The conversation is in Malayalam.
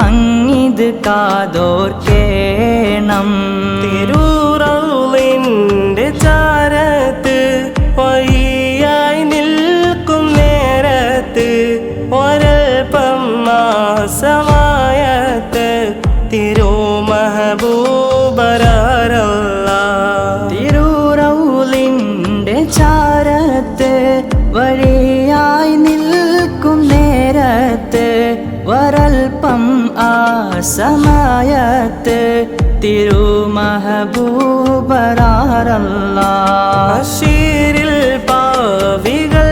അങ്ങിത് കാതോർക്കേണം. തിരൂറൗളിന്റെ ചാരത്ത് വഴിയായി നിൽക്കും നേരത്ത് ഒരൽപ്പം മാസമായത്ത് തിരുമഹബൂബരല്ല. തിരൂറൗളിന്റെ ചാരത്ത് വഴിയായി നിൽക്കും നേരത്ത് വരൽപ്പം ആ സമയത്ത് തിരുമഹബൂബരല്ല. അശീരിൽ പാവികൾ